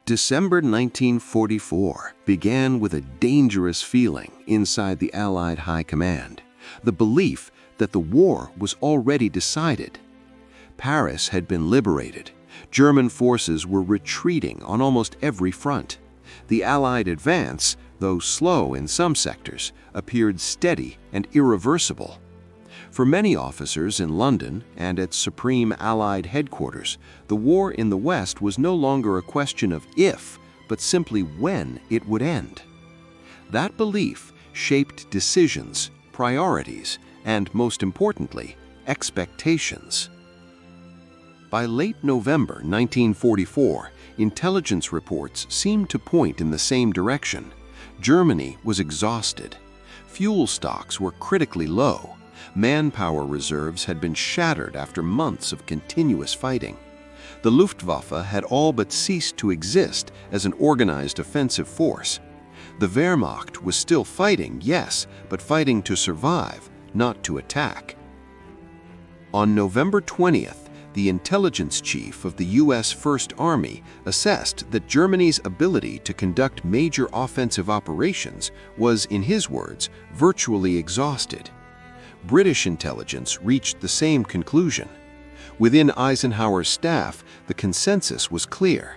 December 1944 began with a dangerous feeling inside the Allied High Command, the belief that the war was already decided. Paris had been liberated. German forces were retreating on almost every front. The Allied advance, though slow in some sectors, appeared steady and irreversible. For many officers in London and at Supreme Allied headquarters, the war in the West was no longer a question of if, but simply when it would end. That belief shaped decisions, priorities, and, most importantly, expectations. By late November 1944, intelligence reports seemed to point in the same direction. Germany was exhausted. Fuel stocks were critically low. Manpower reserves had been shattered after months of continuous fighting. The Luftwaffe had all but ceased to exist as an organized offensive force. The Wehrmacht was still fighting, yes, but fighting to survive, not to attack. On November 20th, the intelligence chief of the U.S. First Army assessed that Germany's ability to conduct major offensive operations was, in his words, virtually exhausted. British intelligence reached the same conclusion. Within Eisenhower's staff, the consensus was clear.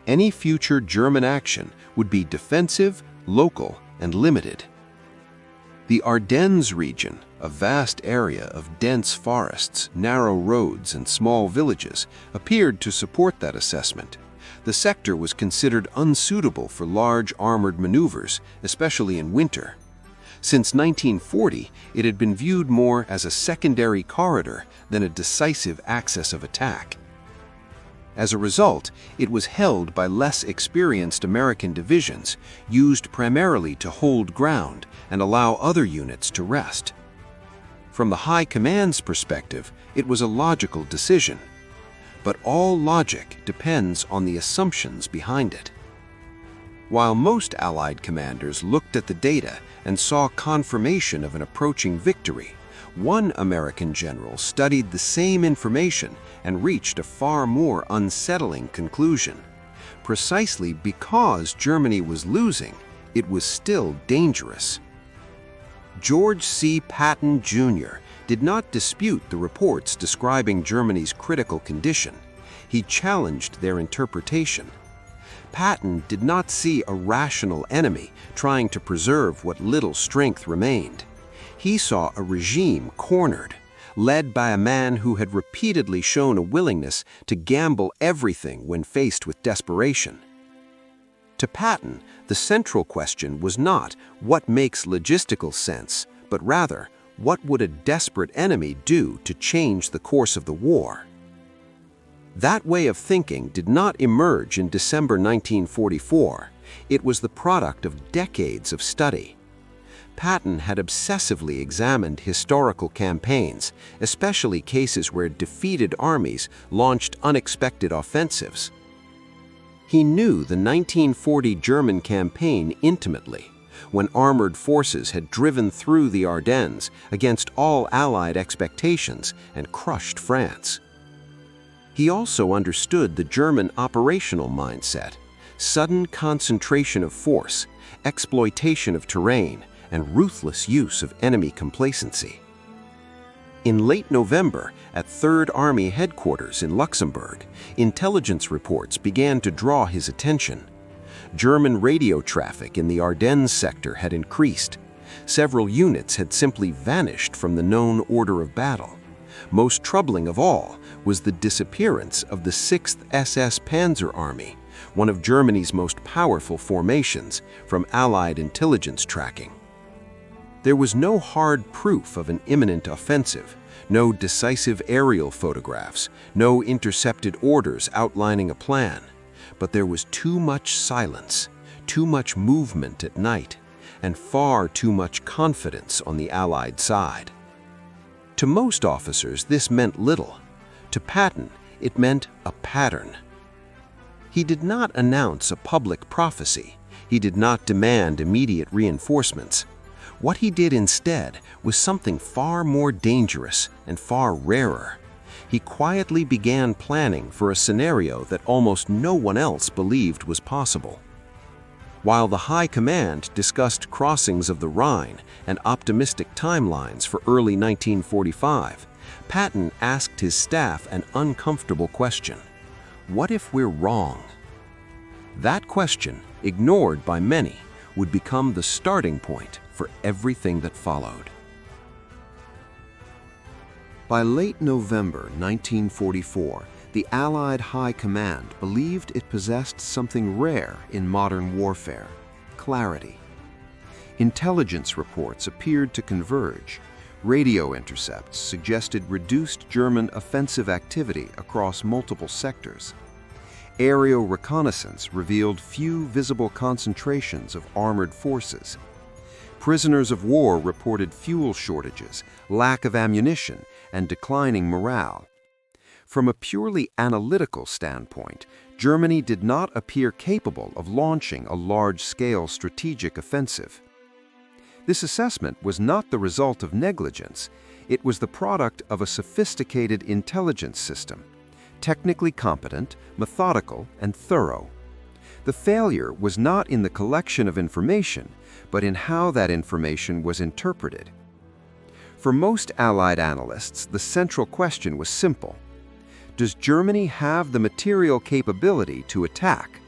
Any future German action would be defensive, local, and limited. The Ardennes region, a vast area of dense forests, narrow roads, and small villages, appeared to support that assessment. The sector was considered unsuitable for large armored maneuvers, especially in winter. Since 1940, it had been viewed more as a secondary corridor than a decisive axis of attack. As a result, it was held by less experienced American divisions, used primarily to hold ground and allow other units to rest. From the High Command's perspective, it was a logical decision. But all logic depends on the assumptions behind it. While most Allied commanders looked at the data and saw confirmation of an approaching victory, one American general studied the same information and reached a far more unsettling conclusion. Precisely because Germany was losing, it was still dangerous. George C. Patton, Jr. did not dispute the reports describing Germany's critical condition. He challenged their interpretation. Patton did not see a rational enemy trying to preserve what little strength remained. He saw a regime cornered, led by a man who had repeatedly shown a willingness to gamble everything when faced with desperation. To Patton, the central question was not what makes logistical sense, but rather, what would a desperate enemy do to change the course of the war? That way of thinking did not emerge in December 1944. It was the product of decades of study. Patton had obsessively examined historical campaigns, especially cases where defeated armies launched unexpected offensives. He knew the 1940 German campaign intimately, when armored forces had driven through the Ardennes against all Allied expectations and crushed France. He also understood the German operational mindset: sudden concentration of force, exploitation of terrain, and ruthless use of enemy complacency. In late November, at Third Army headquarters in Luxembourg, intelligence reports began to draw his attention. German radio traffic in the Ardennes sector had increased. Several units had simply vanished from the known order of battle. Most troubling of all was the disappearance of the 6th SS Panzer Army, one of Germany's most powerful formations, from Allied intelligence tracking. There was no hard proof of an imminent offensive, no decisive aerial photographs, no intercepted orders outlining a plan. But there was too much silence, too much movement at night, and far too much confidence on the Allied side. To most officers, this meant little. To Patton, it meant a pattern. He did not announce a public prophecy. He did not demand immediate reinforcements. What he did instead was something far more dangerous and far rarer. he quietly began planning for a scenario that almost no one else believed was possible. While the High Command discussed crossings of the Rhine and optimistic timelines for early 1945, Patton asked his staff an uncomfortable question: what if we're wrong? That question, ignored by many, would become the starting point for everything that followed. By late November 1944, the Allied High Command believed it possessed something rare in modern warfare: clarity. Intelligence reports appeared to converge. Radio intercepts suggested reduced German offensive activity across multiple sectors. Aerial reconnaissance revealed few visible concentrations of armored forces. Prisoners of war reported fuel shortages, lack of ammunition, and declining morale. From a purely analytical standpoint, Germany did not appear capable of launching a large-scale strategic offensive. This assessment was not the result of negligence. It was the product of a sophisticated intelligence system, technically competent, methodical, and thorough. The failure was not in the collection of information, but in how that information was interpreted. For most Allied analysts, the central question was simple: does Germany have the material capability to attack?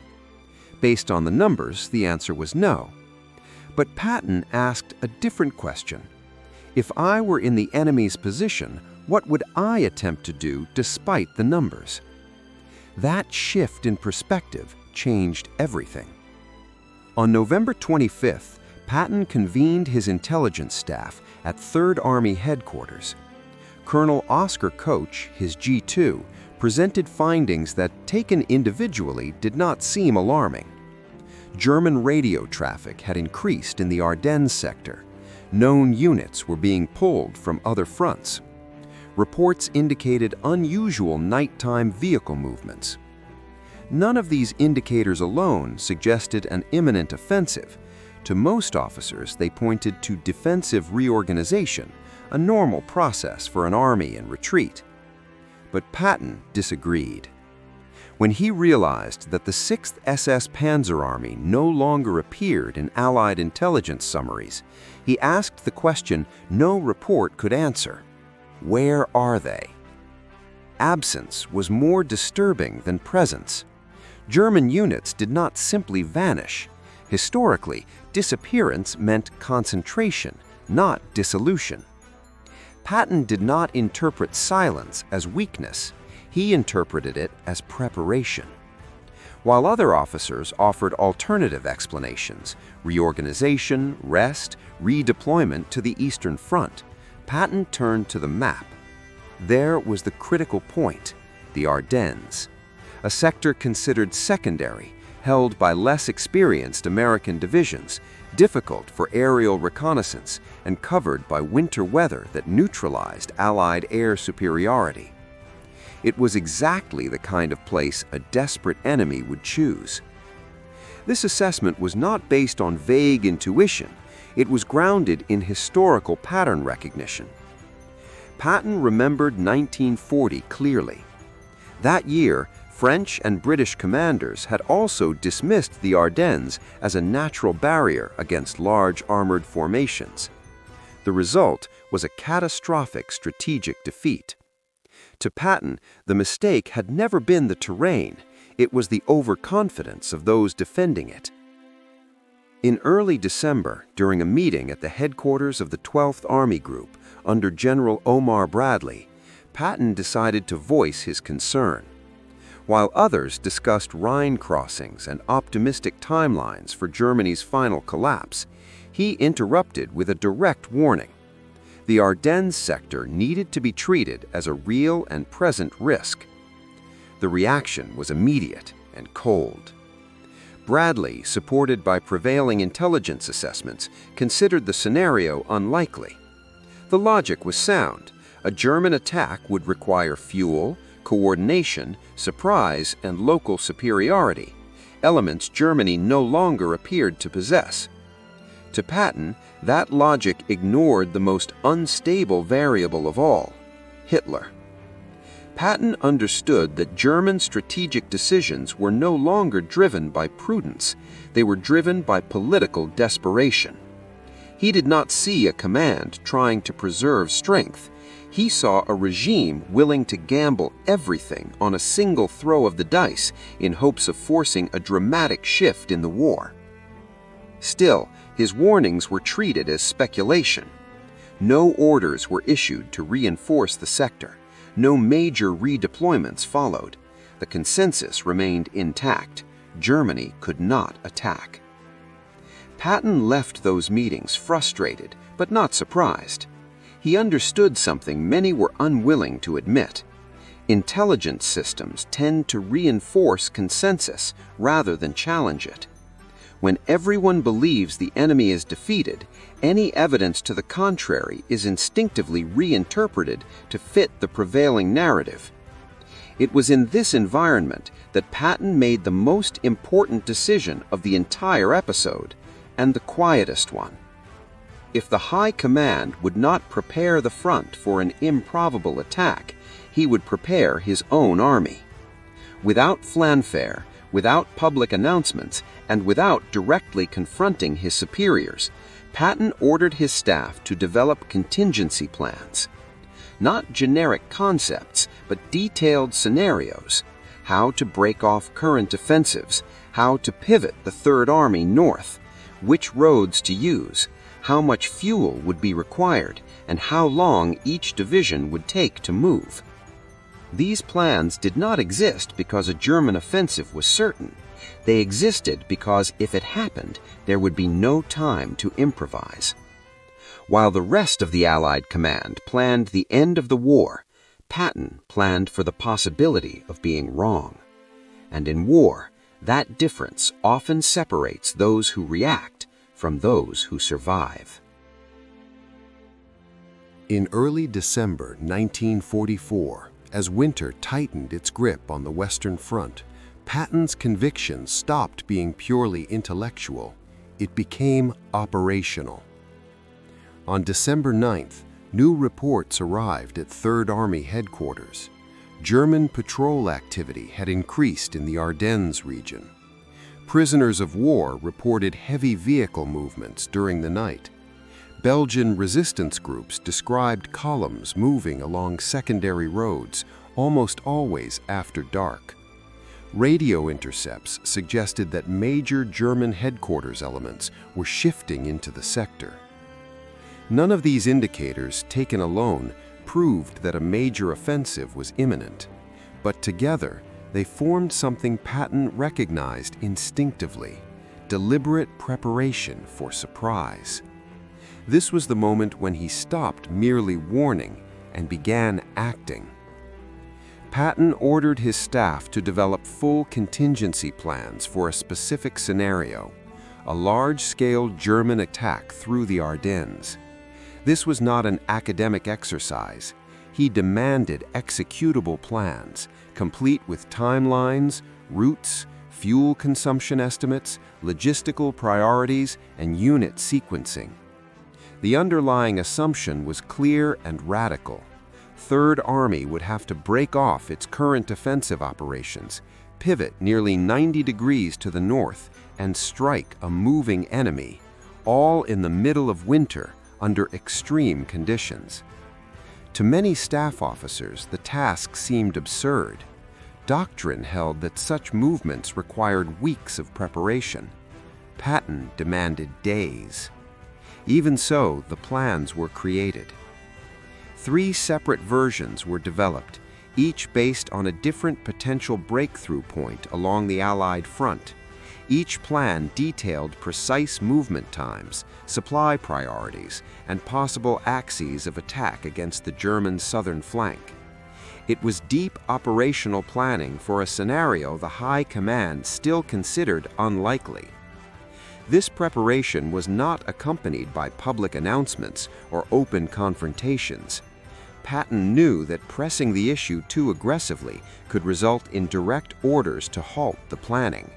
Based on the numbers, the answer was no. But Patton asked a different question. If I were in the enemy's position, what would I attempt to do despite the numbers? That shift in perspective changed everything. On November 25th, Patton convened his intelligence staff at 3rd Army headquarters. Colonel Oscar Koch, his G2, presented findings that, taken individually, did not seem alarming. German radio traffic had increased in the Ardennes sector. Known units were being pulled from other fronts. Reports indicated unusual nighttime vehicle movements. None of these indicators alone suggested an imminent offensive. To most officers, they pointed to defensive reorganization, a normal process for an army in retreat. But Patton disagreed. When he realized that the 6th SS Panzer Army no longer appeared in Allied intelligence summaries, he asked the question no report could answer: where are they? Absence was more disturbing than presence. German units did not simply vanish. Historically, disappearance meant concentration, not dissolution. Patton did not interpret silence as weakness. He interpreted it as preparation. While other officers offered alternative explanations: reorganization, rest, redeployment to the Eastern Front, Patton turned to the map. There was the critical point: the Ardennes, a sector considered secondary, held by less experienced American divisions, difficult for aerial reconnaissance, and covered by winter weather that neutralized Allied air superiority. It was exactly the kind of place a desperate enemy would choose. This assessment was not based on vague intuition. It was grounded in historical pattern recognition. Patton remembered 1940 clearly. That year, French and British commanders had also dismissed the Ardennes as a natural barrier against large armored formations. The result was a catastrophic strategic defeat. To Patton, the mistake had never been the terrain. It was the overconfidence of those defending it. In early December, during a meeting at the headquarters of the 12th Army Group under General Omar Bradley, Patton decided to voice his concern. While others discussed Rhine crossings and optimistic timelines for Germany's final collapse, he interrupted with a direct warning. The Ardennes sector needed to be treated as a real and present risk. The reaction was immediate and cold. Bradley, supported by prevailing intelligence assessments, considered the scenario unlikely. The logic was sound. A German attack would require fuel, coordination, surprise, and local superiority, elements Germany no longer appeared to possess. To Patton, that logic ignored the most unstable variable of all: Hitler. Patton understood that German strategic decisions were no longer driven by prudence, they were driven by political desperation. He did not see a command trying to preserve strength. He saw a regime willing to gamble everything on a single throw of the dice in hopes of forcing a dramatic shift in the war. Still, his warnings were treated as speculation. No orders were issued to reinforce the sector. No major redeployments followed. The consensus remained intact. Germany could not attack. Patton left those meetings frustrated, but not surprised. He understood something many were unwilling to admit. Intelligence systems tend to reinforce consensus rather than challenge it. When everyone believes the enemy is defeated, any evidence to the contrary is instinctively reinterpreted to fit the prevailing narrative. It was in this environment that Patton made the most important decision of the entire episode, and the quietest one. If the High Command would not prepare the front for an improbable attack, he would prepare his own army. Without fanfare, without public announcements, and without directly confronting his superiors, Patton ordered his staff to develop contingency plans. Not generic concepts, but detailed scenarios. How to break off current offensives, how to pivot the Third Army north, which roads to use, how much fuel would be required, and how long each division would take to move. These plans did not exist because a German offensive was certain. They existed because if it happened, there would be no time to improvise. While the rest of the Allied command planned the end of the war, Patton planned for the possibility of being wrong. And in war, that difference often separates those who react from those who survive. In early December 1944, as winter tightened its grip on the Western Front, Patton's conviction stopped being purely intellectual. It became operational. On December 9th, new reports arrived at Third Army headquarters. German patrol activity had increased in the Ardennes region. Prisoners of war reported heavy vehicle movements during the night. Belgian resistance groups described columns moving along secondary roads, almost always after dark. Radio intercepts suggested that major German headquarters elements were shifting into the sector. None of these indicators, taken alone, proved that a major offensive was imminent, but together they formed something Patton recognized instinctively: deliberate preparation for surprise. This was the moment when he stopped merely warning and began acting. Patton ordered his staff to develop full contingency plans for a specific scenario: a large-scale German attack through the Ardennes. This was not an academic exercise. He demanded executable plans, complete with timelines, routes, fuel consumption estimates, logistical priorities, and unit sequencing. The underlying assumption was clear and radical. Third Army would have to break off its current offensive operations, pivot nearly 90 degrees to the north, and strike a moving enemy, all in the middle of winter under extreme conditions. To many staff officers, the task seemed absurd. Doctrine held that such movements required weeks of preparation. Patton demanded days. Even so, the plans were created. 3 separate versions were developed, each based on a different potential breakthrough point along the Allied front. Each plan detailed precise movement times, supply priorities, and possible axes of attack against the German southern flank. It was deep operational planning for a scenario the High Command still considered unlikely. This preparation was not accompanied by public announcements or open confrontations. Patton knew that pressing the issue too aggressively could result in direct orders to halt the planning.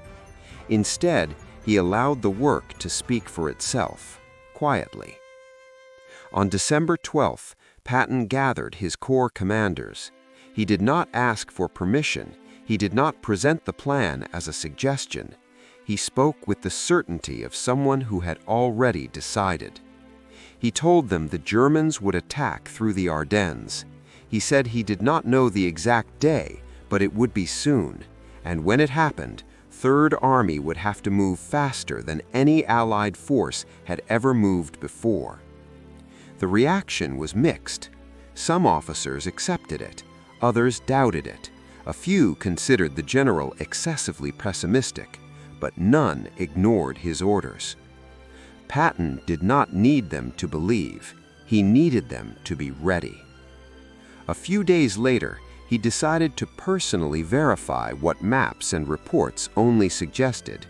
Instead, he allowed the work to speak for itself, quietly. On December 12th, Patton gathered his corps commanders. He did not ask for permission. He did not present the plan as a suggestion. He spoke with the certainty of someone who had already decided. He told them the Germans would attack through the Ardennes. He said he did not know the exact day, but it would be soon. And when it happened, Third Army would have to move faster than any Allied force had ever moved before. The reaction was mixed. Some officers accepted it, others doubted it. A few considered the general excessively pessimistic, but none ignored his orders. Patton did not need them to believe. He needed them to be ready. A few days later, he decided to personally verify what maps and reports only suggested.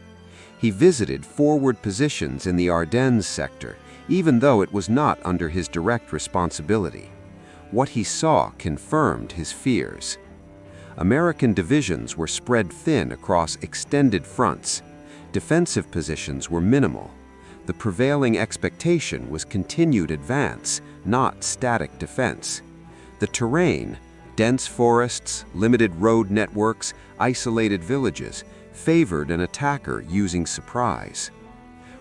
He visited forward positions in the Ardennes sector, even though it was not under his direct responsibility. What he saw confirmed his fears. American divisions were spread thin across extended fronts. Defensive positions were minimal. The prevailing expectation was continued advance, not static defense. The terrain, dense forests, limited road networks, isolated villages, favored an attacker using surprise.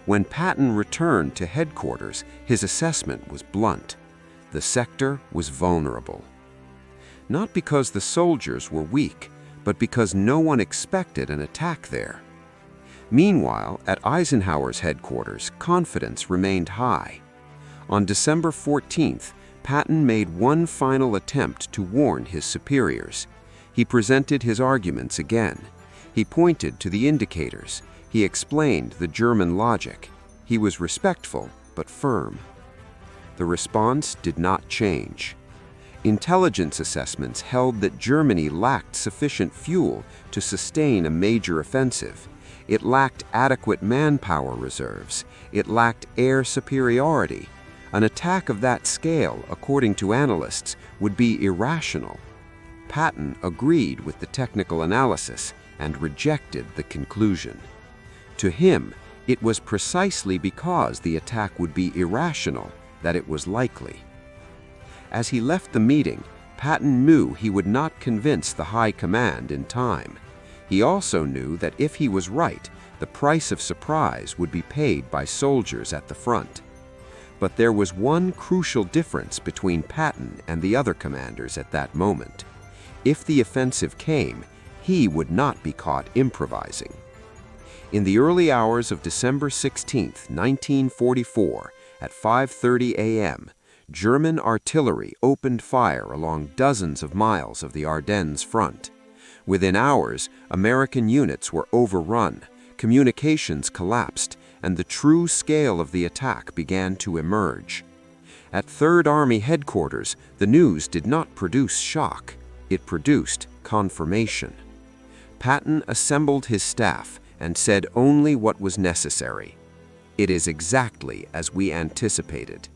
When Patton returned to headquarters, his assessment was blunt. The sector was vulnerable. Not because the soldiers were weak, but because no one expected an attack there. Meanwhile, at Eisenhower's headquarters, confidence remained high. On December 14th, Patton made one final attempt to warn his superiors. He presented his arguments again. He pointed to the indicators. He explained the German logic. He was respectful, but firm. The response did not change. Intelligence assessments held that Germany lacked sufficient fuel to sustain a major offensive. It lacked adequate manpower reserves. It lacked air superiority. An attack of that scale, according to analysts, would be irrational. Patton agreed with the technical analysis and rejected the conclusion. To him, it was precisely because the attack would be irrational that it was likely. As he left the meeting, Patton knew he would not convince the high command in time. He also knew that if he was right, the price of surprise would be paid by soldiers at the front. But there was one crucial difference between Patton and the other commanders at that moment. If the offensive came, he would not be caught improvising. In the early hours of December 16, 1944, at 5:30 a.m., German artillery opened fire along dozens of miles of the Ardennes front. Within hours, American units were overrun, communications collapsed, and the true scale of the attack began to emerge. At Third Army headquarters, the news did not produce shock. It produced confirmation. Patton assembled his staff and said only what was necessary. It is exactly as we anticipated.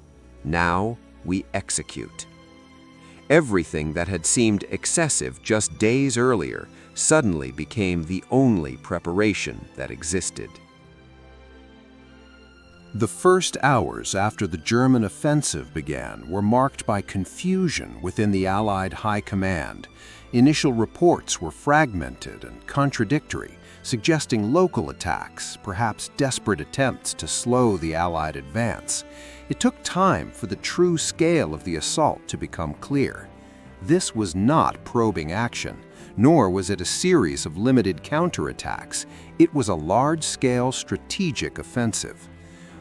Now we execute. Everything that had seemed excessive just days earlier suddenly became the only preparation that existed. The first hours after the German offensive began were marked by confusion within the Allied High Command. Initial reports were fragmented and contradictory, suggesting local attacks, perhaps desperate attempts to slow the Allied advance. It took time for the true scale of the assault to become clear. This was not probing action, nor was it a series of limited counterattacks. It was a large-scale strategic offensive.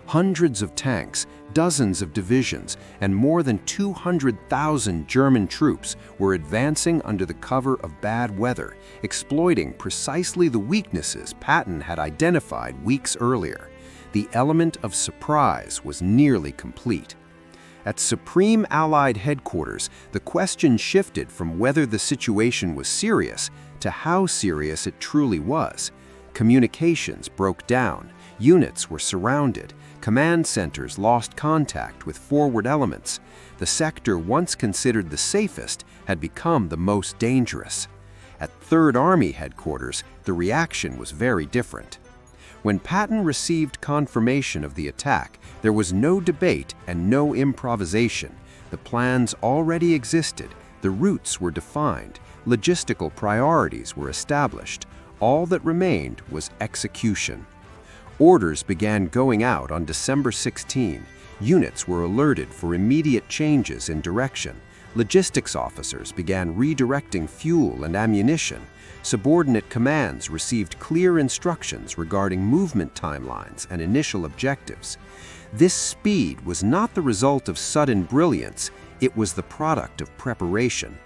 Hundreds of tanks, dozens of divisions, and more than 200,000 German troops were advancing under the cover of bad weather, exploiting precisely the weaknesses Patton had identified weeks earlier. The element of surprise was nearly complete. At Supreme Allied headquarters, the question shifted from whether the situation was serious to how serious it truly was. Communications broke down, units were surrounded, command centers lost contact with forward elements. The sector once considered the safest had become the most dangerous. At Third Army headquarters, the reaction was very different. When Patton received confirmation of the attack, there was no debate and no improvisation. The plans already existed. The routes were defined, logistical priorities were established. All that remained was execution. Orders began going out on December 16. Units were alerted for immediate changes in direction. Logistics officers began redirecting fuel and ammunition. Subordinate commands received clear instructions regarding movement timelines and initial objectives. This speed was not the result of sudden brilliance, it was the product of preparation.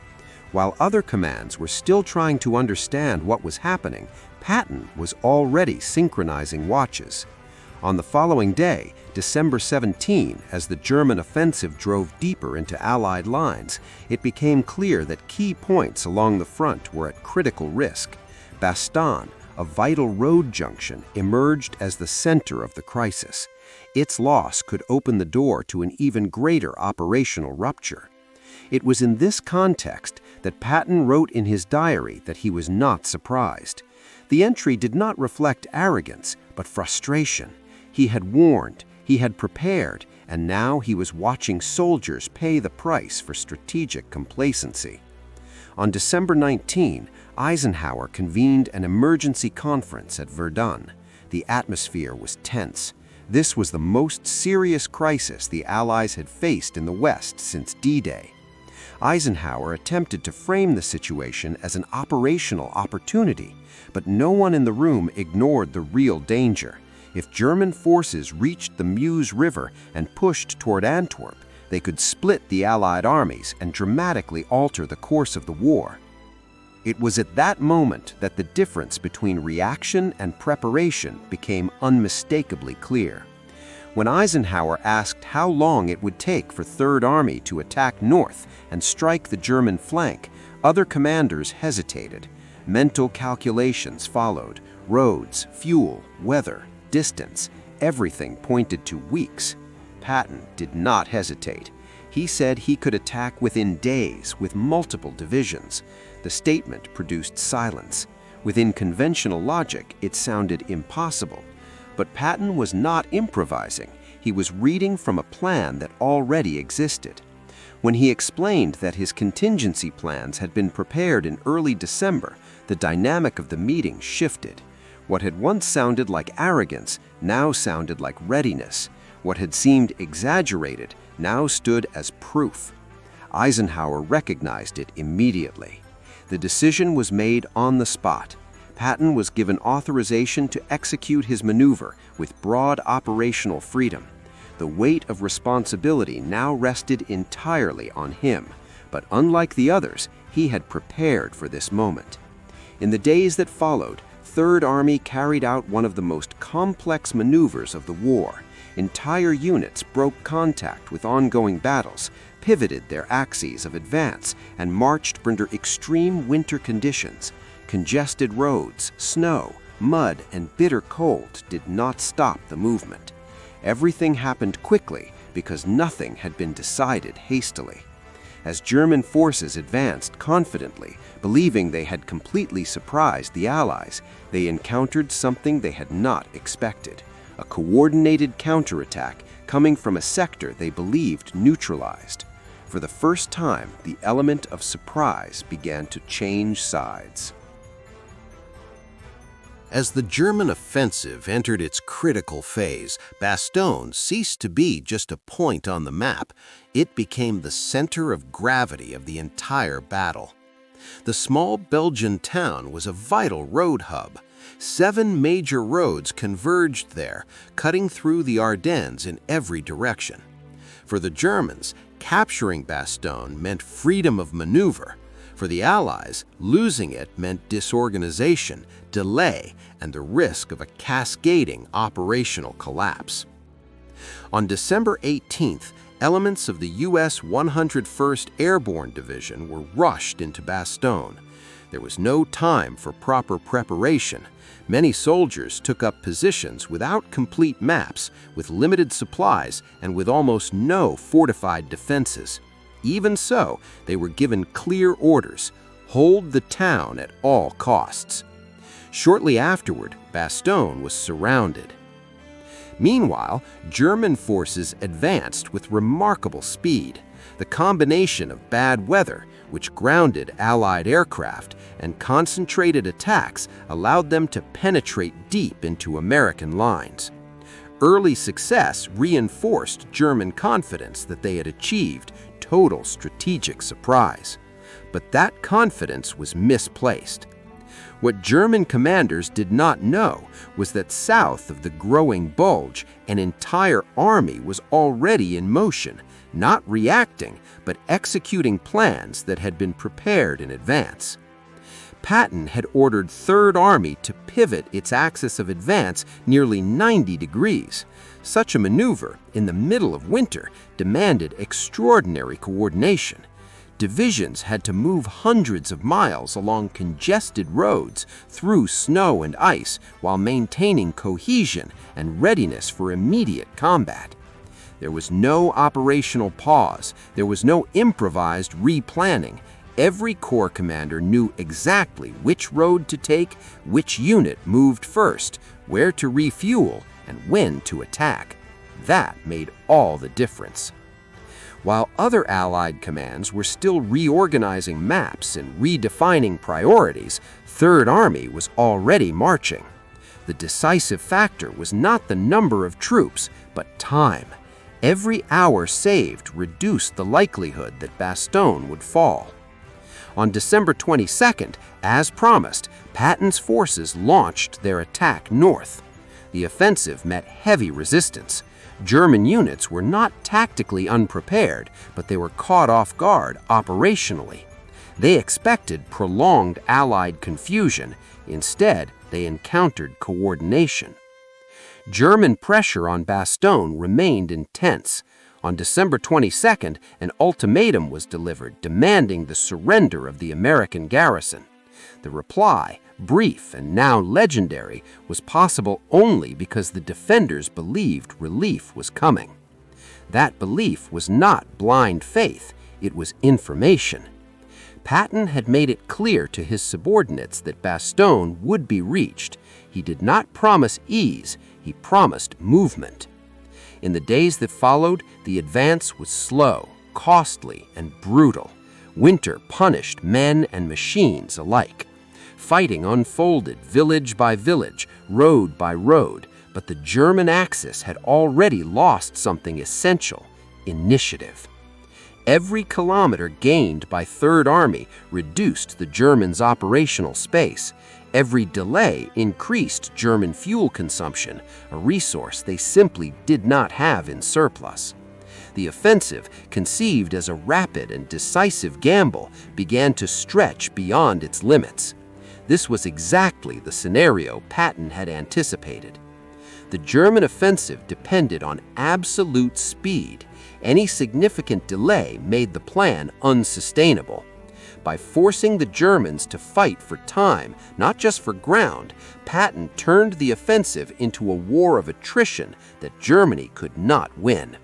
While other commands were still trying to understand what was happening, Patton was already synchronizing watches. On the following day, December 17, as the German offensive drove deeper into Allied lines, it became clear that key points along the front were at critical risk. Bastogne, a vital road junction, emerged as the center of the crisis. Its loss could open the door to an even greater operational rupture. It was in this context that Patton wrote in his diary that he was not surprised. The entry did not reflect arrogance, but frustration. He had warned, he had prepared, and now he was watching soldiers pay the price for strategic complacency. On December 19, Eisenhower convened an emergency conference at Verdun. The atmosphere was tense. This was the most serious crisis the Allies had faced in the West since D-Day. Eisenhower attempted to frame the situation as an operational opportunity, but no one in the room ignored the real danger. If German forces reached the Meuse River and pushed toward Antwerp, they could split the Allied armies and dramatically alter the course of the war. It was at that moment that the difference between reaction and preparation became unmistakably clear. When Eisenhower asked how long it would take for Third Army to attack north and strike the German flank, other commanders hesitated. Mental calculations followed. Roads, fuel, weather, distance, everything pointed to weeks. Patton did not hesitate. He said he could attack within days with multiple divisions. The statement produced silence. Within conventional logic, it sounded impossible. But Patton was not improvising. He was reading from a plan that already existed. When he explained that his contingency plans had been prepared in early December, the dynamic of the meeting shifted. What had once sounded like arrogance now sounded like readiness. What had seemed exaggerated now stood as proof. Eisenhower recognized it immediately. The decision was made on the spot. Patton was given authorization to execute his maneuver with broad operational freedom. The weight of responsibility now rested entirely on him, but unlike the others, he had prepared for this moment. In the days that followed, Third Army carried out one of the most complex maneuvers of the war. Entire units broke contact with ongoing battles, pivoted their axes of advance, and marched under extreme winter conditions. Congested roads, snow, mud, and bitter cold did not stop the movement. Everything happened quickly because nothing had been decided hastily. As German forces advanced confidently, believing they had completely surprised the Allies, they encountered something they had not expected: a coordinated counterattack coming from a sector they believed neutralized. For the first time, the element of surprise began to change sides. As the German offensive entered its critical phase, Bastogne ceased to be just a point on the map. It became the center of gravity of the entire battle. The small Belgian town was a vital road hub. 7 major roads converged there, cutting through the Ardennes in every direction. For the Germans, capturing Bastogne meant freedom of maneuver. For the Allies, losing it meant disorganization, delay, and the risk of a cascading operational collapse. On December 18th, elements of the U.S. 101st Airborne Division were rushed into Bastogne. There was no time for proper preparation. Many soldiers took up positions without complete maps, with limited supplies, and with almost no fortified defenses. Even so, they were given clear orders: hold the town at all costs. Shortly afterward, Bastogne was surrounded. Meanwhile, German forces advanced with remarkable speed. The combination of bad weather, which grounded Allied aircraft, and concentrated attacks allowed them to penetrate deep into American lines. Early success reinforced German confidence that they had achieved total strategic surprise. But that confidence was misplaced. What German commanders did not know was that south of the growing Bulge, an entire army was already in motion, not reacting, but executing plans that had been prepared in advance. Patton had ordered Third Army to pivot its axis of advance nearly 90 degrees. Such a maneuver, in the middle of winter, demanded extraordinary coordination. Divisions had to move hundreds of miles along congested roads through snow and ice while maintaining cohesion and readiness for immediate combat. There was no operational pause. There was no improvised replanning. Every corps commander knew exactly which road to take, which unit moved first, where to refuel, and when to attack. That made all the difference. While other Allied commands were still reorganizing maps and redefining priorities, Third Army was already marching. The decisive factor was not the number of troops, but time. Every hour saved reduced the likelihood that Bastogne would fall. On December 22nd, as promised, Patton's forces launched their attack north. The offensive met heavy resistance. German units were not tactically unprepared, but they were caught off guard operationally. They expected prolonged Allied confusion. Instead, they encountered coordination. German pressure on Bastogne remained intense. On December 22nd, an ultimatum was delivered demanding the surrender of the American garrison. The reply, brief and now legendary, was possible only because the defenders believed relief was coming. That belief was not blind faith, it was information. Patton had made it clear to his subordinates that Bastogne would be reached. He did not promise ease, he promised movement. In the days that followed, the advance was slow, costly, and brutal. Winter punished men and machines alike. Fighting unfolded village by village, road by road, but the German Axis had already lost something essential: initiative. Every kilometer gained by Third Army reduced the Germans' operational space. Every delay increased German fuel consumption, a resource they simply did not have in surplus. The offensive, conceived as a rapid and decisive gamble, began to stretch beyond its limits. This was exactly the scenario Patton had anticipated. The German offensive depended on absolute speed. Any significant delay made the plan unsustainable. By forcing the Germans to fight for time, not just for ground, Patton turned the offensive into a war of attrition that Germany could not win.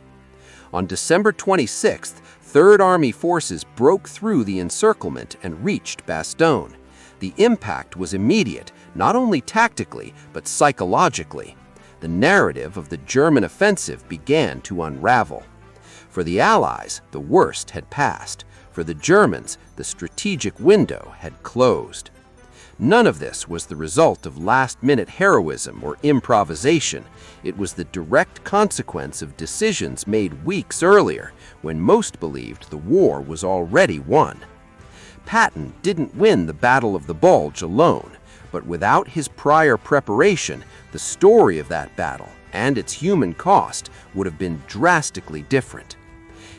On December 26th, Third Army forces broke through the encirclement and reached Bastogne. The impact was immediate, not only tactically, but psychologically. The narrative of the German offensive began to unravel. For the Allies, the worst had passed. For the Germans, the strategic window had closed. None of this was the result of last-minute heroism or improvisation. It was the direct consequence of decisions made weeks earlier, when most believed the war was already won. Patton didn't win the Battle of the Bulge alone, but without his prior preparation, the story of that battle and its human cost would have been drastically different.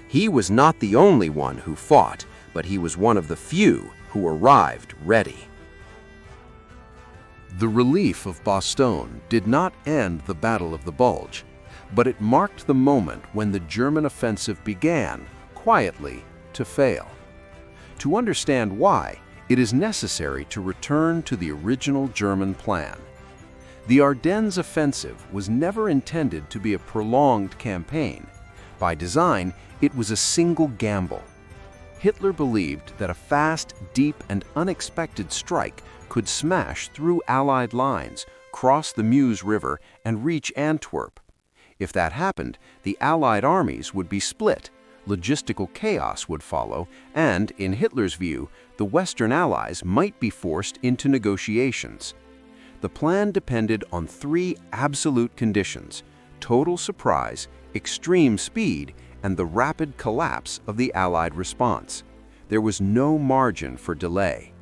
He was not the only one who fought, but he was one of the few who arrived ready. The relief of Bastogne did not end the Battle of the Bulge, but it marked the moment when the German offensive began, quietly, to fail. To understand why, it is necessary to return to the original German plan. The Ardennes Offensive was never intended to be a prolonged campaign. By design, it was a single gamble. Hitler believed that a fast, deep, and unexpected strike could smash through Allied lines, cross the Meuse River, and reach Antwerp. If that happened, the Allied armies would be split. logistical chaos would follow, and, in Hitler's view, the Western Allies might be forced into negotiations. The plan depended on three absolute conditions: total surprise, extreme speed, and the rapid collapse of the Allied response. There was no margin for delay.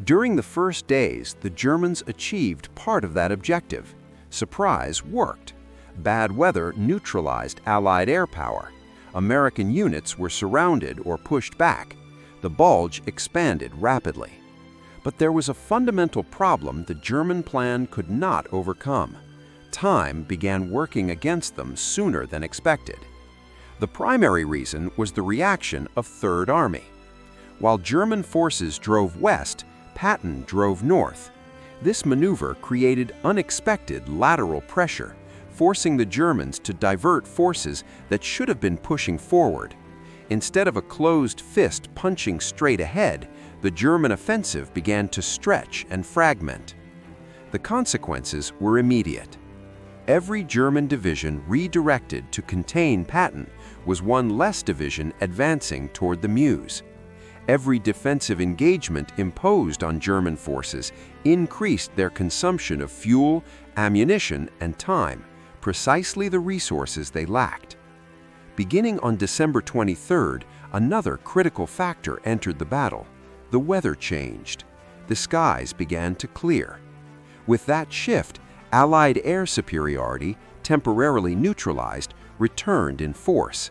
During the first days, the Germans achieved part of that objective. Surprise worked. Bad weather neutralized Allied air power. American units were surrounded or pushed back. The Bulge expanded rapidly. But there was a fundamental problem the German plan could not overcome. Time began working against them sooner than expected. The primary reason was the reaction of Third Army. While German forces drove west, Patton drove north. This maneuver created unexpected lateral pressure, forcing the Germans to divert forces that should have been pushing forward. Instead of a closed fist punching straight ahead, the German offensive began to stretch and fragment. The consequences were immediate. Every German division redirected to contain Patton was one less division advancing toward the Meuse. Every defensive engagement imposed on German forces increased their consumption of fuel, ammunition, and time, precisely the resources they lacked. Beginning on December 23rd, another critical factor entered the battle. The weather changed. The skies began to clear. With that shift, Allied air superiority, temporarily neutralized, returned in force.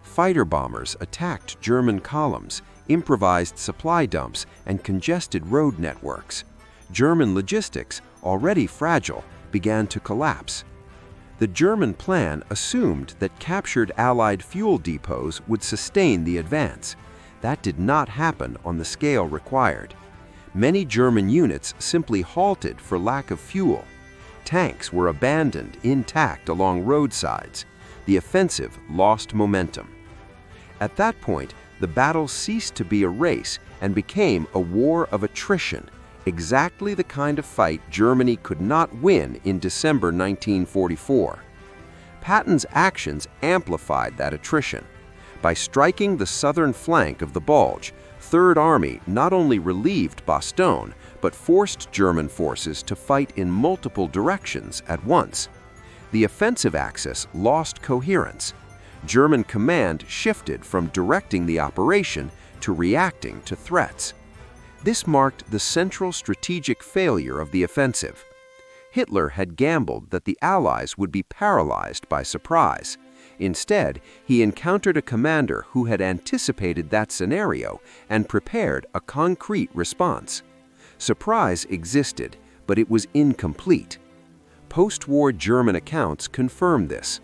Fighter bombers attacked German columns, improvised supply dumps, and congested road networks. German logistics, already fragile, began to collapse. The German plan assumed that captured Allied fuel depots would sustain the advance. That did not happen on the scale required. Many German units simply halted for lack of fuel. Tanks were abandoned intact along roadsides. The offensive lost momentum. At that point, the battle ceased to be a race and became a war of attrition, exactly the kind of fight Germany could not win in December 1944. Patton's actions amplified that attrition. By striking the southern flank of the Bulge, Third Army not only relieved Bastogne, but forced German forces to fight in multiple directions at once. The offensive axis lost coherence. German command shifted from directing the operation to reacting to threats. This marked the central strategic failure of the offensive. Hitler had gambled that the Allies would be paralyzed by surprise. Instead, he encountered a commander who had anticipated that scenario and prepared a concrete response. Surprise existed, but it was incomplete. Post-war German accounts confirm this.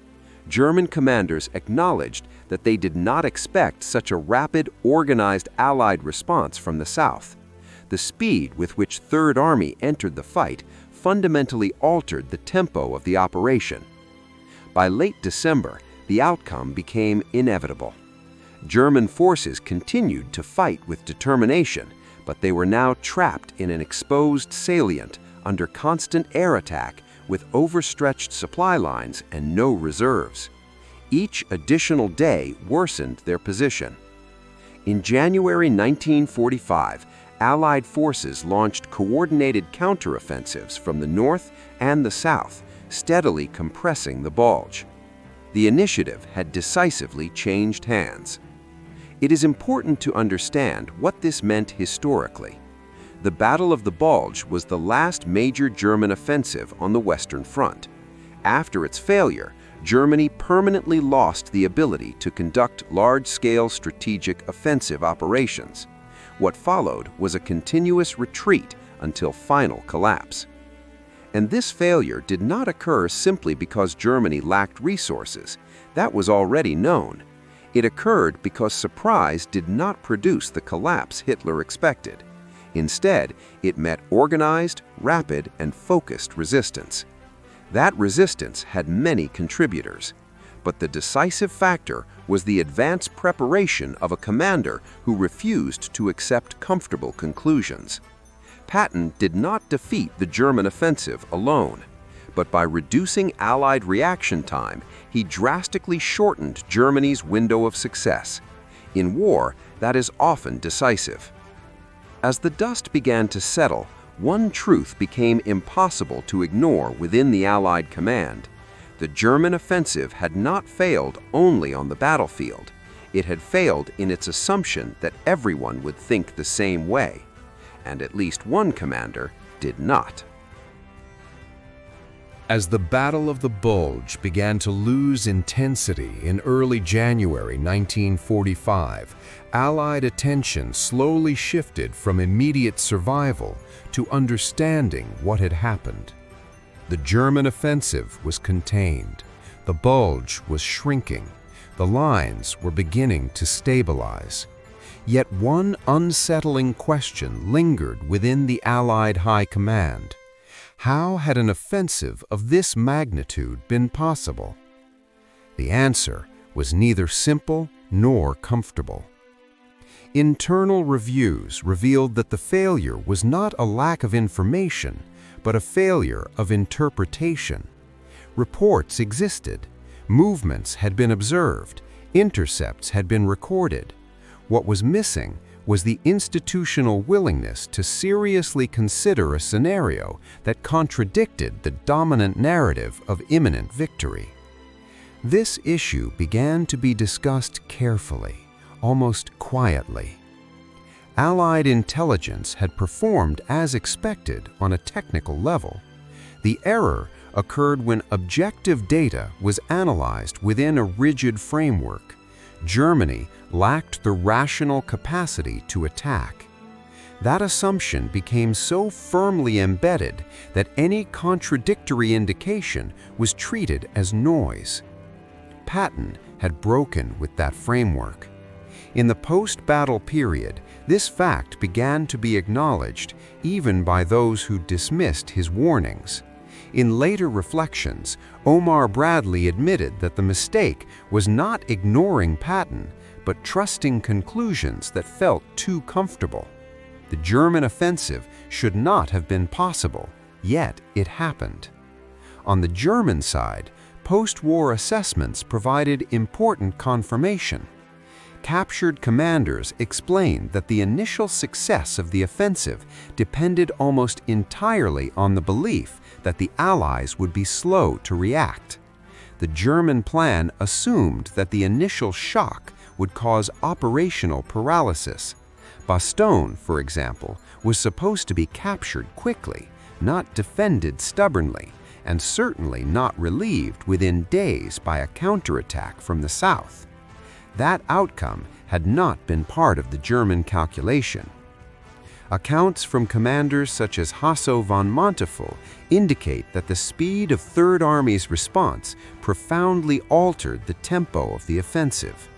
German commanders acknowledged that they did not expect such a rapid, organized Allied response from the south. The speed with which Third Army entered the fight fundamentally altered the tempo of the operation. By late December, the outcome became inevitable. German forces continued to fight with determination, but they were now trapped in an exposed salient under constant air attack with overstretched supply lines and no reserves. Each additional day worsened their position. In January 1945, Allied forces launched coordinated counteroffensives from the north and the south, steadily compressing the Bulge. The initiative had decisively changed hands. It is important to understand what this meant historically. The Battle of the Bulge was the last major German offensive on the Western Front. After its failure, Germany permanently lost the ability to conduct large-scale strategic offensive operations. What followed was a continuous retreat until final collapse. And this failure did not occur simply because Germany lacked resources. That was already known. It occurred because surprise did not produce the collapse Hitler expected. Instead, it met organized, rapid, and focused resistance. That resistance had many contributors, but the decisive factor was the advance preparation of a commander who refused to accept comfortable conclusions. Patton did not defeat the German offensive alone. but by reducing Allied reaction time, he drastically shortened Germany's window of success. In war, that is often decisive. As the dust began to settle, one truth became impossible to ignore within the Allied command. The German offensive had not failed only on the battlefield. It had failed in its assumption that everyone would think the same way, and at least one commander did not. As the Battle of the Bulge began to lose intensity in early January 1945, Allied attention slowly shifted from immediate survival to understanding what had happened. The German offensive was contained. The Bulge was shrinking. The lines were beginning to stabilize. Yet one unsettling question lingered within the Allied High Command. How had an offensive of this magnitude been possible? The answer was neither simple nor comfortable. Internal reviews revealed that the failure was not a lack of information, but a failure of interpretation. Reports existed, movements had been observed, intercepts had been recorded. What was missing was the institutional willingness to seriously consider a scenario that contradicted the dominant narrative of imminent victory. This issue began to be discussed carefully, almost quietly. Allied intelligence had performed as expected on a technical level. The error occurred when objective data was analyzed within a rigid framework. Germany lacked the rational capacity to attack. That assumption became so firmly embedded that any contradictory indication was treated as noise. Patton had broken with that framework. In the post-battle period, this fact began to be acknowledged even by those who dismissed his warnings. In later reflections, Omar Bradley admitted that the mistake was not ignoring Patton, but trusting conclusions that felt too comfortable. The German offensive should not have been possible, yet it happened. On the German side, post-war assessments provided important confirmation. Captured commanders explained that the initial success of the offensive depended almost entirely on the belief that the Allies would be slow to react. The German plan assumed that the initial shock would cause operational paralysis. Bastogne, for example, was supposed to be captured quickly, not defended stubbornly, and certainly not relieved within days by a counterattack from the south. That outcome had not been part of the German calculation. Accounts from commanders such as Hasso von Manteuffel indicate that the speed of Third Army's response profoundly altered the tempo of the offensive.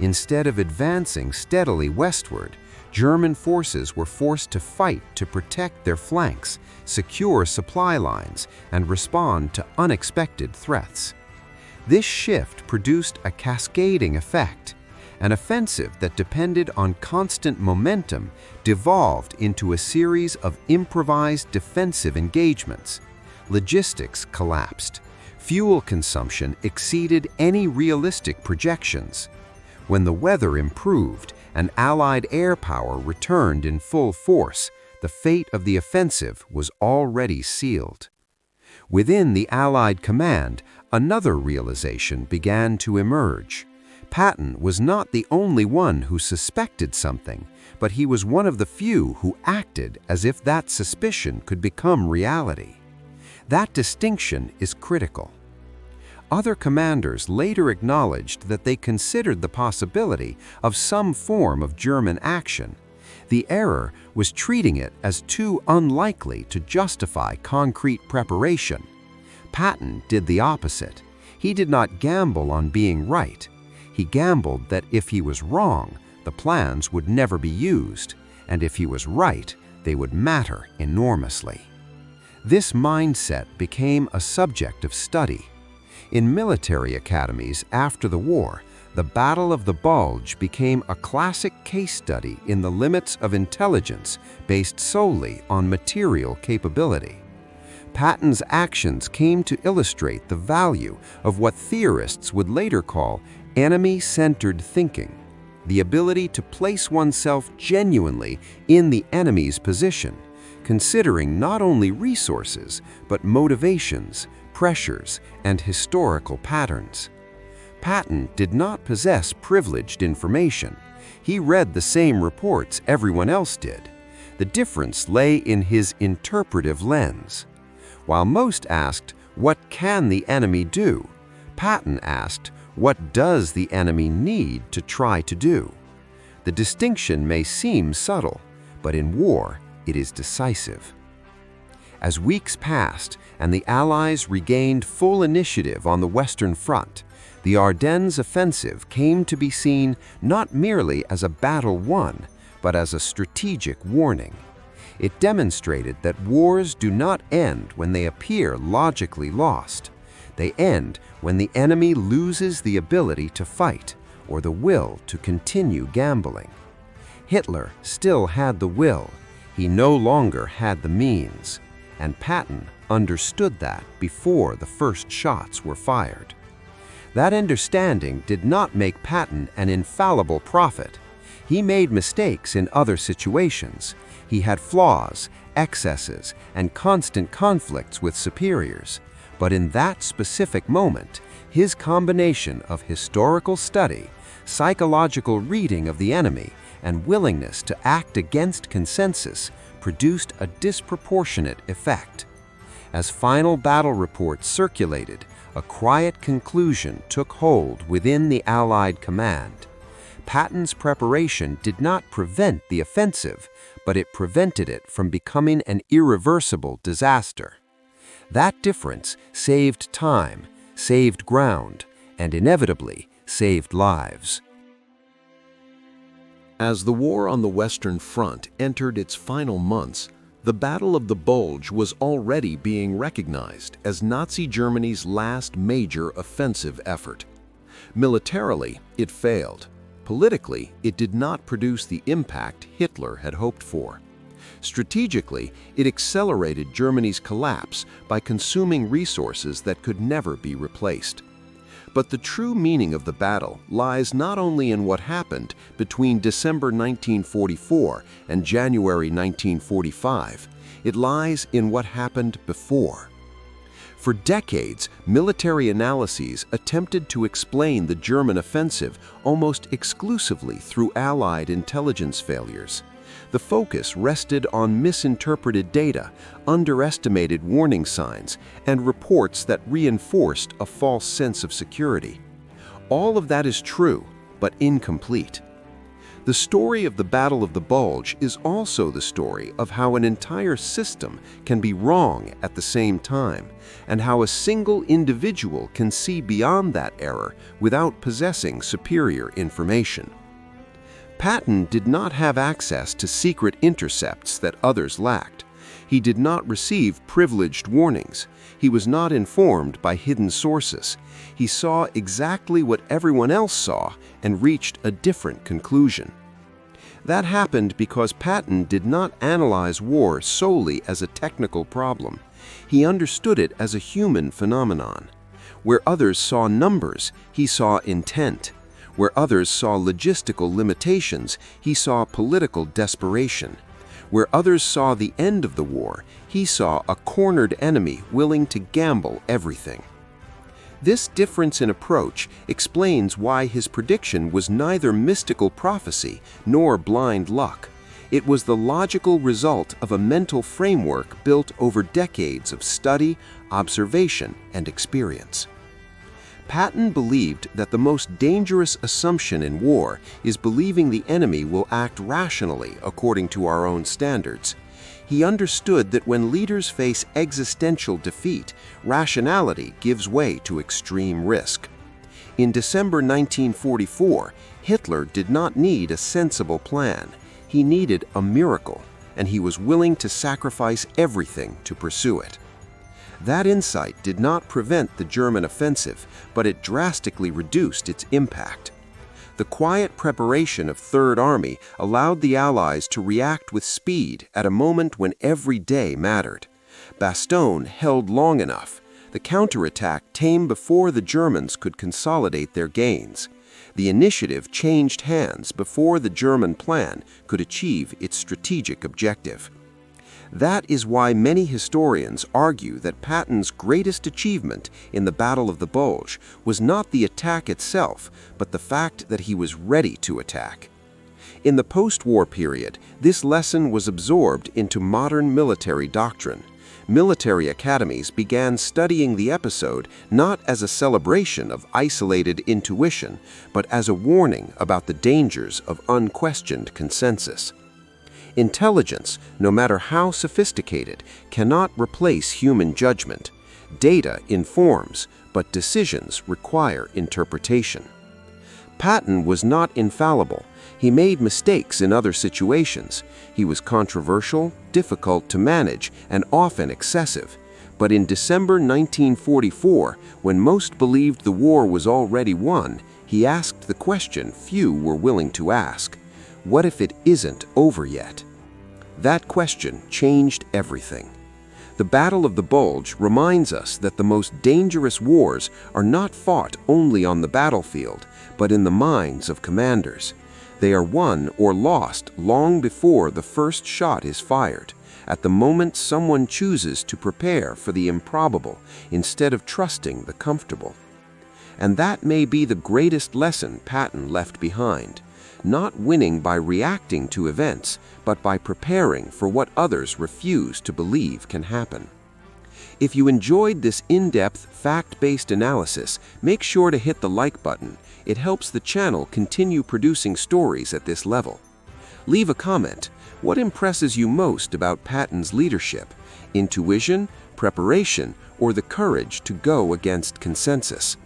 Instead of advancing steadily westward, German forces were forced to fight to protect their flanks, secure supply lines, and respond to unexpected threats. This shift produced a cascading effect. An offensive that depended on constant momentum devolved into a series of improvised defensive engagements. Logistics collapsed. Fuel consumption exceeded any realistic projections. When the weather improved and Allied air power returned in full force, the fate of the offensive was already sealed. Within the Allied command, another realization began to emerge. Patton was not the only one who suspected something, but he was one of the few who acted as if that suspicion could become reality. That distinction is critical. Other commanders later acknowledged that they considered the possibility of some form of German action. The error was treating it as too unlikely to justify concrete preparation. Patton did the opposite. He did not gamble on being right. He gambled that if he was wrong, the plans would never be used, and if he was right, they would matter enormously. This mindset became a subject of study. In military academies after the war, the Battle of the Bulge became a classic case study in the limits of intelligence based solely on material capability. Patton's actions came to illustrate the value of what theorists would later call enemy-centered thinking, the ability to place oneself genuinely in the enemy's position, considering not only resources, but motivations, pressures, and historical patterns. Patton did not possess privileged information. He read the same reports everyone else did. The difference lay in his interpretive lens. While most asked, "What can the enemy do?" Patton asked, "What does the enemy need to try to do?" The distinction may seem subtle, but in war, it is decisive. As weeks passed and the Allies regained full initiative on the Western Front, the Ardennes Offensive came to be seen not merely as a battle won, but as a strategic warning. It demonstrated that wars do not end when they appear logically lost. They end when the enemy loses the ability to fight or the will to continue gambling. Hitler still had the will. He no longer had the means, and Patton understood that before the first shots were fired. That understanding did not make Patton an infallible prophet. He made mistakes in other situations. He had flaws, excesses, and constant conflicts with superiors. But in that specific moment, his combination of historical study, psychological reading of the enemy, and willingness to act against consensus produced a disproportionate effect. As final battle reports circulated, a quiet conclusion took hold within the Allied command. Patton's preparation did not prevent the offensive, but it prevented it from becoming an irreversible disaster. That difference saved time, saved ground, and inevitably saved lives. As the war on the Western Front entered its final months, the Battle of the Bulge was already being recognized as Nazi Germany's last major offensive effort. Militarily, it failed. Politically, it did not produce the impact Hitler had hoped for. Strategically, it accelerated Germany's collapse by consuming resources that could never be replaced. But the true meaning of the battle lies not only in what happened between December 1944 and January 1945, it lies in what happened before. For decades, military analyses attempted to explain the German offensive almost exclusively through Allied intelligence failures. The focus rested on misinterpreted data, underestimated warning signs, and reports that reinforced a false sense of security. All of that is true, but incomplete. The story of the Battle of the Bulge is also the story of how an entire system can be wrong at the same time, and how a single individual can see beyond that error without possessing superior information. Patton did not have access to secret intercepts that others lacked. He did not receive privileged warnings. He was not informed by hidden sources. He saw exactly what everyone else saw and reached a different conclusion. That happened because Patton did not analyze war solely as a technical problem. He understood it as a human phenomenon. Where others saw numbers, he saw intent. Where others saw logistical limitations, he saw political desperation. Where others saw the end of the war, he saw a cornered enemy willing to gamble everything. This difference in approach explains why his prediction was neither mystical prophecy nor blind luck. It was the logical result of a mental framework built over decades of study, observation, and experience. Patton believed that the most dangerous assumption in war is believing the enemy will act rationally according to our own standards. He understood that when leaders face existential defeat, rationality gives way to extreme risk. In December 1944, Hitler did not need a sensible plan. He needed a miracle, and he was willing to sacrifice everything to pursue it. That insight did not prevent the German offensive, but it drastically reduced its impact. The quiet preparation of Third Army allowed the Allies to react with speed at a moment when every day mattered. Bastogne held long enough. The counterattack came before the Germans could consolidate their gains. The initiative changed hands before the German plan could achieve its strategic objective. That is why many historians argue that Patton's greatest achievement in the Battle of the Bulge was not the attack itself, but the fact that he was ready to attack. In the post-war period, this lesson was absorbed into modern military doctrine. Military academies began studying the episode not as a celebration of isolated intuition, but as a warning about the dangers of unquestioned consensus. Intelligence, no matter how sophisticated, cannot replace human judgment. Data informs, but decisions require interpretation. Patton was not infallible. He made mistakes in other situations. He was controversial, difficult to manage, and often excessive. But in December 1944, when most believed the war was already won, he asked the question few were willing to ask: what if it isn't over yet? That question changed everything. The Battle of the Bulge reminds us that the most dangerous wars are not fought only on the battlefield, but in the minds of commanders. They are won or lost long before the first shot is fired, at the moment someone chooses to prepare for the improbable instead of trusting the comfortable. And that may be the greatest lesson Patton left behind. Not winning by reacting to events, but by preparing for what others refuse to believe can happen. If you enjoyed this in-depth, fact-based analysis, make sure to hit the like button. It helps the channel continue producing stories at this level. Leave a comment. What impresses you most about Patton's leadership? Intuition, preparation, or the courage to go against consensus?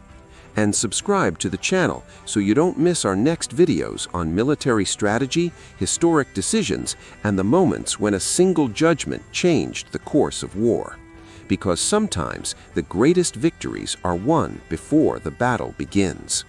And subscribe to the channel so you don't miss our next videos on military strategy, historic decisions, and the moments when a single judgment changed the course of war. Because sometimes the greatest victories are won before the battle begins.